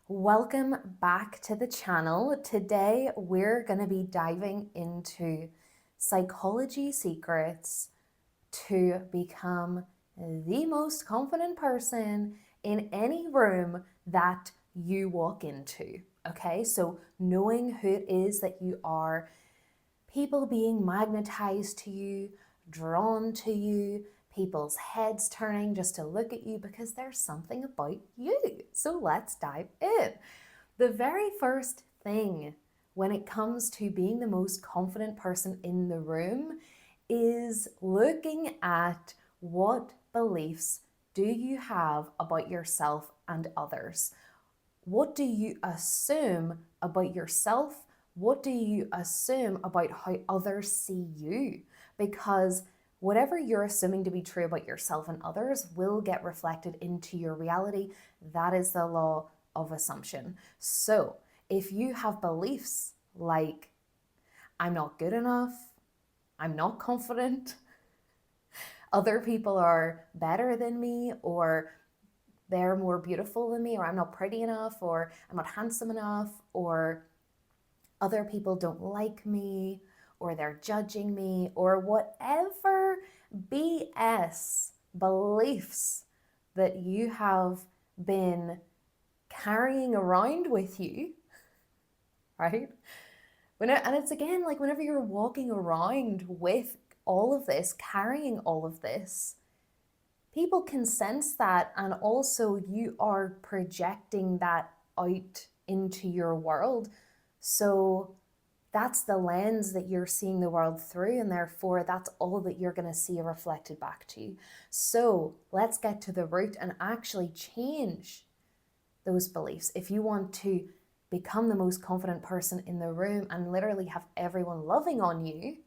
Welcome back to the channel. Today we're going to be diving into psychology secrets to become the most confident person in any room that you walk into. Okay, so knowing who it is that you are, people being magnetized to you, drawn to you, people's heads turning just to look at you because there's something about you. So let's dive in. The very first thing when it comes to being the most confident person in the room is looking at what beliefs do you have about yourself and others. What do you assume about yourself? What do you assume about how others see you? Because whatever you're assuming to be true about yourself and others will get reflected into your reality. That is the law of assumption. So if you have beliefs like, I'm not good enough, I'm not confident, other people are better than me, or they're more beautiful than me, or I'm not pretty enough, or I'm not handsome enough, or other people don't like me, or they're judging me, or whatever BS beliefs that you have been carrying around with you, right? And it's again like whenever you're walking around with all of this, carrying all of this, people can sense that, and also you are projecting that out into your world. So that's the lens that you're seeing the world through, and therefore that's all that you're going to see reflected back to you. So let's get to the root and actually change those beliefs. If you want to become the most confident person in the room and literally have everyone loving on you,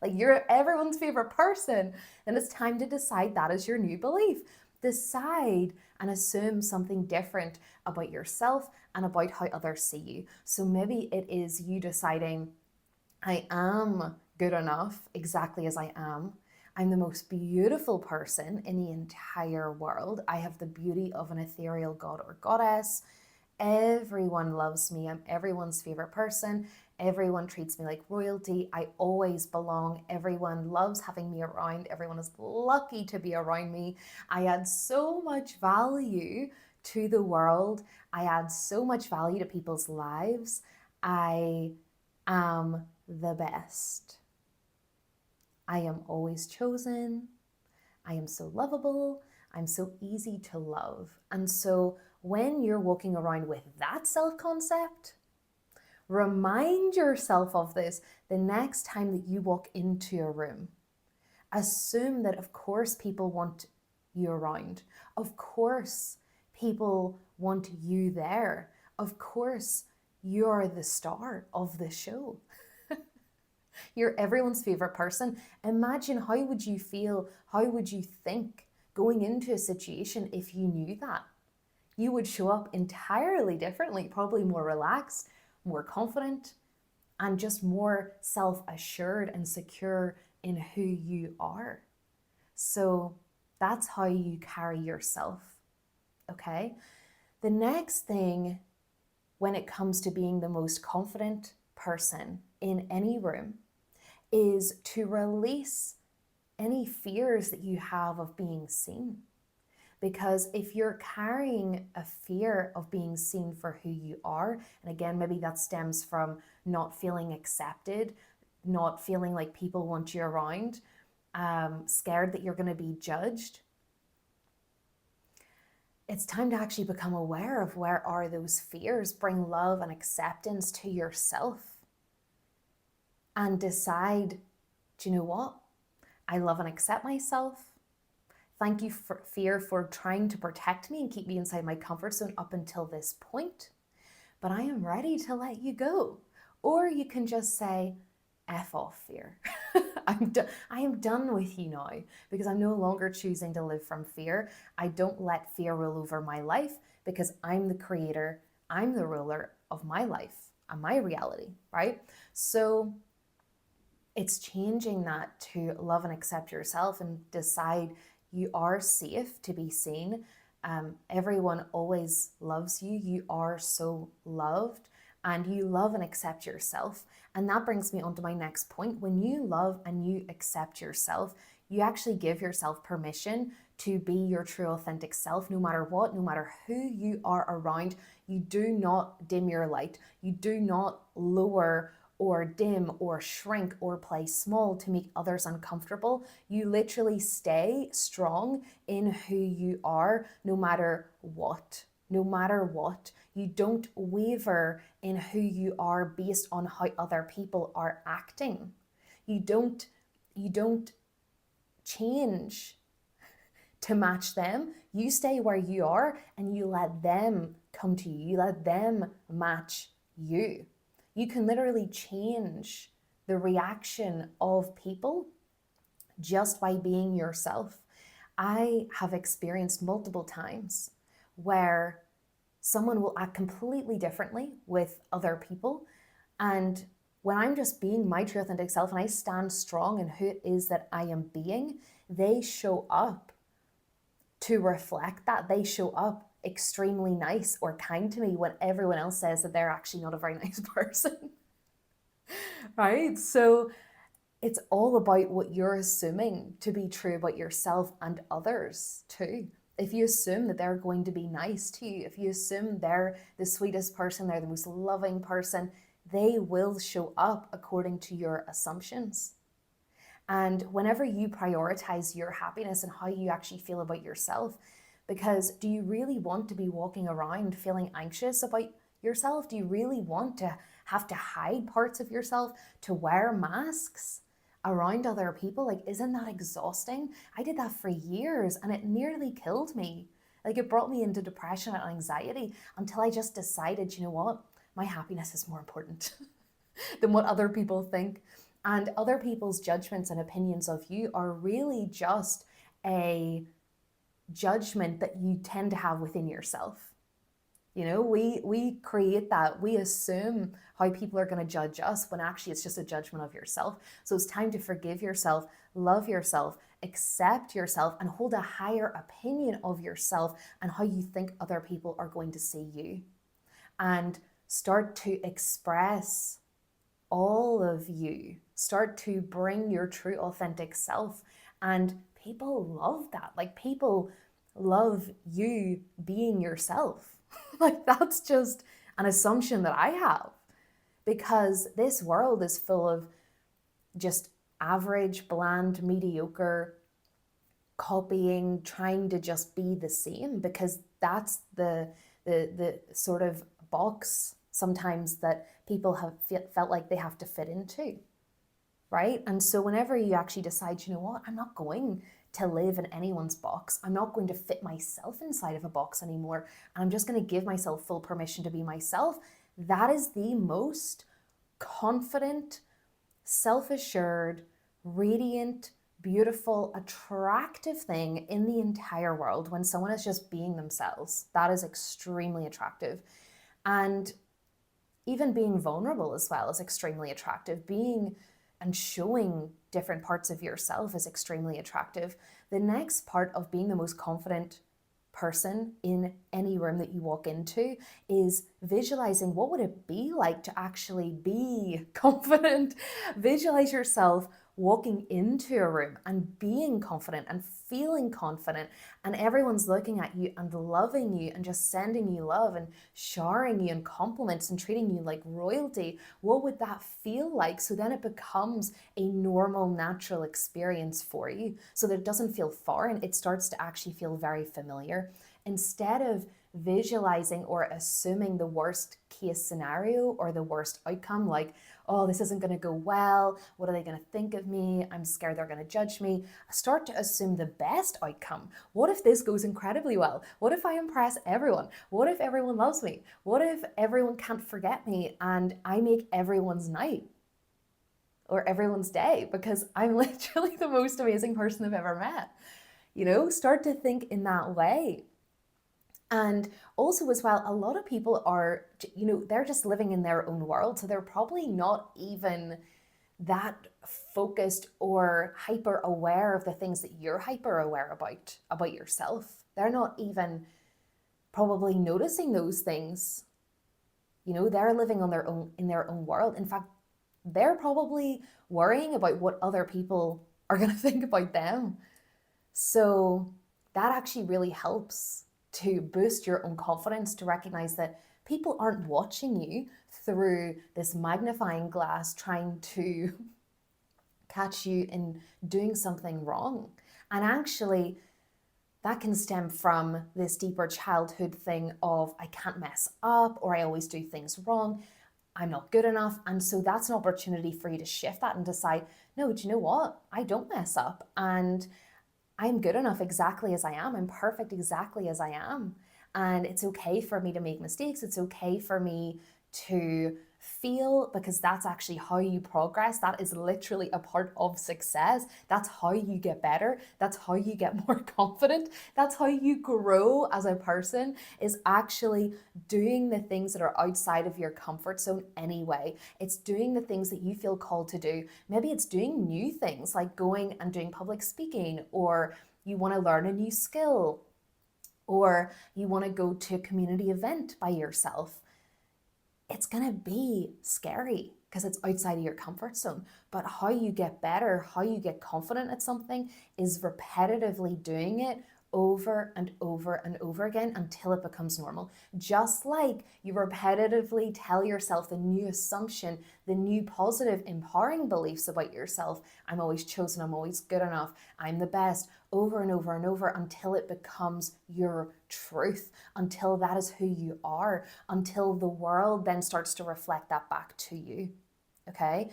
like you're everyone's favorite person, then it's time to decide that is your new belief. Decide and assume something different about yourself and about how others see you. So maybe it is you deciding, I am good enough exactly as I am. I'm the most beautiful person in the entire world. I have the beauty of an ethereal god or goddess. Everyone loves me. I'm everyone's favorite person. Everyone treats me like royalty. I always belong. Everyone loves having me around. Everyone is lucky to be around me. I add so much value to the world. I add so much value to people's lives. I am the best. I am always chosen. I am so lovable. I'm so easy to love. And so when you're walking around with that self-concept, remind yourself of this the next time that you walk into a room. Assume that, of course, people want you around. Of course, people want you there. Of course, you're the star of the show. You're everyone's favorite person. Imagine how would you feel, how would you think going into a situation if you knew that? You would show up entirely differently, probably more relaxed, more confident, and just more self-assured and secure in who you are. So that's how you carry yourself, okay? The next thing when it comes to being the most confident person in any room is to release any fears that you have of being seen. Because if you're carrying a fear of being seen for who you are, and again, maybe that stems from not feeling accepted, not feeling like people want you around, scared that you're going to be judged, it's time to actually become aware of where are those fears. Bring love and acceptance to yourself and decide, do you know what? I love and accept myself. Thank you, for fear, for trying to protect me and keep me inside my comfort zone up until this point. But I am ready to let you go. Or you can just say, F off, fear. I am done with you now because I'm no longer choosing to live from fear. I don't let fear rule over my life because I'm the creator. I'm the ruler of my life and my reality, right? So it's changing that to love and accept yourself and decide you are safe to be seen. Everyone always loves you. You are so loved, and you love and accept yourself. And that brings me on to my next point. When you love and you accept yourself, you actually give yourself permission to be your true authentic self, no matter what, no matter who you are around. You do not dim your light. You do not lower or dim or shrink or play small to make others uncomfortable. You literally stay strong in who you are, no matter what. No matter what. You don't waver in who you are based on how other people are acting. You don't change to match them. You stay where you are and you let them come to you. You let them match you. You can literally change the reaction of people just by being yourself. I have experienced multiple times where someone will act completely differently with other people. And when I'm just being my true authentic self and I stand strong in who it is that I am being, they show up to reflect that. They show up extremely nice or kind to me when everyone else says that they're actually not a very nice person. Right? So it's all about what you're assuming to be true about yourself and others too. If you assume that they're going to be nice to you, if you assume they're the sweetest person, they're the most loving person, they will show up according to your assumptions. And whenever you prioritize your happiness and how you actually feel about yourself, because do you really want to be walking around feeling anxious about yourself? Do you really want to have to hide parts of yourself, to wear masks around other people? Like, isn't that exhausting? I did that for years and it nearly killed me. Like, it brought me into depression and anxiety until I just decided, you know what? My happiness is more important than what other people think. And other people's judgments and opinions of you are really just a judgment that you tend to have within yourself. You know, we create that. We assume how people are going to judge us when actually it's just a judgment of yourself. So it's time to forgive yourself, love yourself, accept yourself, and hold a higher opinion of yourself and how you think other people are going to see you. And start to express all of you. Start to bring your true authentic self. And people love that. Like, people love you being yourself. Like, that's just an assumption that I have, because this world is full of just average, bland, mediocre copying, trying to just be the same, because that's the sort of box sometimes that people have felt like they have to fit into, right? And so whenever you actually decide, you know what, I'm not going to live in anyone's box. I'm not going to fit myself inside of a box anymore. And I'm just going to give myself full permission to be myself. That is the most confident, self-assured, radiant, beautiful, attractive thing in the entire world. When someone is just being themselves, that is extremely attractive. And even being vulnerable as well is extremely attractive. Being and showing different parts of yourself is extremely attractive. The next part of being the most confident person in any room that you walk into is visualizing what would it be like to actually be confident. Visualize yourself walking into a room and being confident and feeling confident, and everyone's looking at you and loving you and just sending you love and showering you and compliments and treating you like royalty. What would that feel like? So then it becomes a normal, natural experience for you, so that it doesn't feel foreign. It starts to actually feel very familiar. Instead of visualizing or assuming the worst case scenario or the worst outcome, like, oh, this isn't going to go well. What are they going to think of me? I'm scared they're going to judge me. Start to assume the best outcome. What if this goes incredibly well? What if I impress everyone? What if everyone loves me? What if everyone can't forget me and I make everyone's night or everyone's day because I'm literally the most amazing person they've ever met? You know, start to think in that way. And also as well, a lot of people are, you know, they're just living in their own world. So they're probably not even that focused or hyper aware of the things that you're hyper aware about yourself. They're not even probably noticing those things. You know, they're living on their own in their own world. In fact, they're probably worrying about what other people are going to think about them. So that actually really helps to boost your own confidence, to recognize that people aren't watching you through this magnifying glass trying to catch you in doing something wrong. And actually, that can stem from this deeper childhood thing of I can't mess up, or I always do things wrong, I'm not good enough. And so that's an opportunity for you to shift that and decide, no, do you know what? I don't mess up, and I'm good enough exactly as I am. I'm perfect exactly as I am. And it's okay for me to make mistakes. It's okay for me to feel, because that's actually how you progress. That is literally a part of success. That's how you get better. That's how you get more confident. That's how you grow as a person, is actually doing the things that are outside of your comfort zone anyway. It's doing the things that you feel called to do. Maybe it's doing new things like going and doing public speaking, or you want to learn a new skill, or you want to go to a community event by yourself. It's going to be scary because it's outside of your comfort zone. But how you get better, how you get confident at something, is repetitively doing it over and over and over again until it becomes normal. Just like you repetitively tell yourself the new assumption, the new positive, empowering beliefs about yourself. I'm always chosen, I'm always good enough, I'm the best, over and over and over until it becomes your truth, until that is who you are, until the world then starts to reflect that back to you. Okay?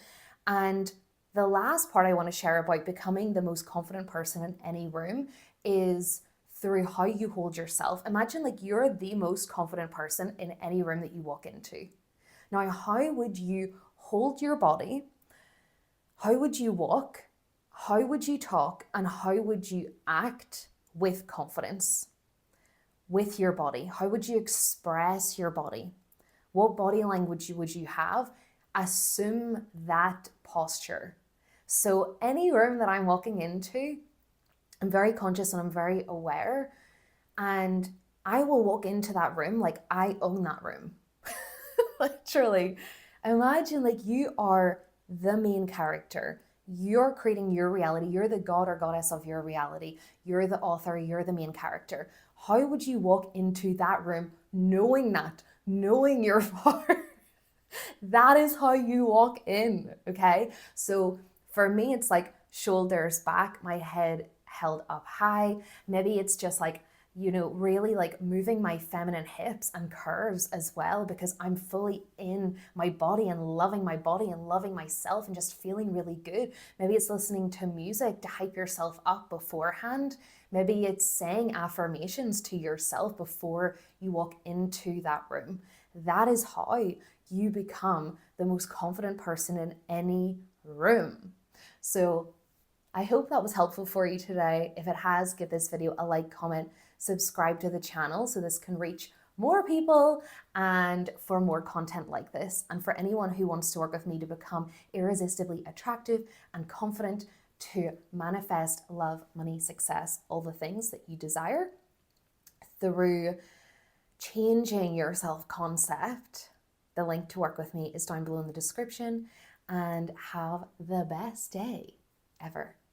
And the last part I want to share about becoming the most confident person in any room is through how you hold yourself. Imagine like you're the most confident person in any room that you walk into. Now, how would you hold your body? How would you walk? How would you talk? And how would you act with confidence with your body? How would you express your body? What body language would you have? Assume that posture. So any room that I'm walking into, I'm very conscious and I'm very aware, and I will walk into that room like I own that room. Literally. Imagine like you are the main character. You're creating your reality. You're the god or goddess of your reality. You're the author. You're the main character. How would you walk into that room knowing that, knowing your part? That is how you walk in, okay? So for me, it's like shoulders back, my head held up high. Maybe it's just like, you know, really like moving my feminine hips and curves as well, because I'm fully in my body and loving myself and just feeling really good. Maybe it's listening to music to hype yourself up beforehand. Maybe it's saying affirmations to yourself before you walk into that room. That is how you become the most confident person in any room. So I hope that was helpful for you today. If it has, give this video a like, comment, subscribe to the channel so this can reach more people and for more content like this. And for anyone who wants to work with me to become irresistibly attractive and confident, to manifest love, money, success, all the things that you desire through changing your self-concept, the link to work with me is down below in the description. And have the best day ever.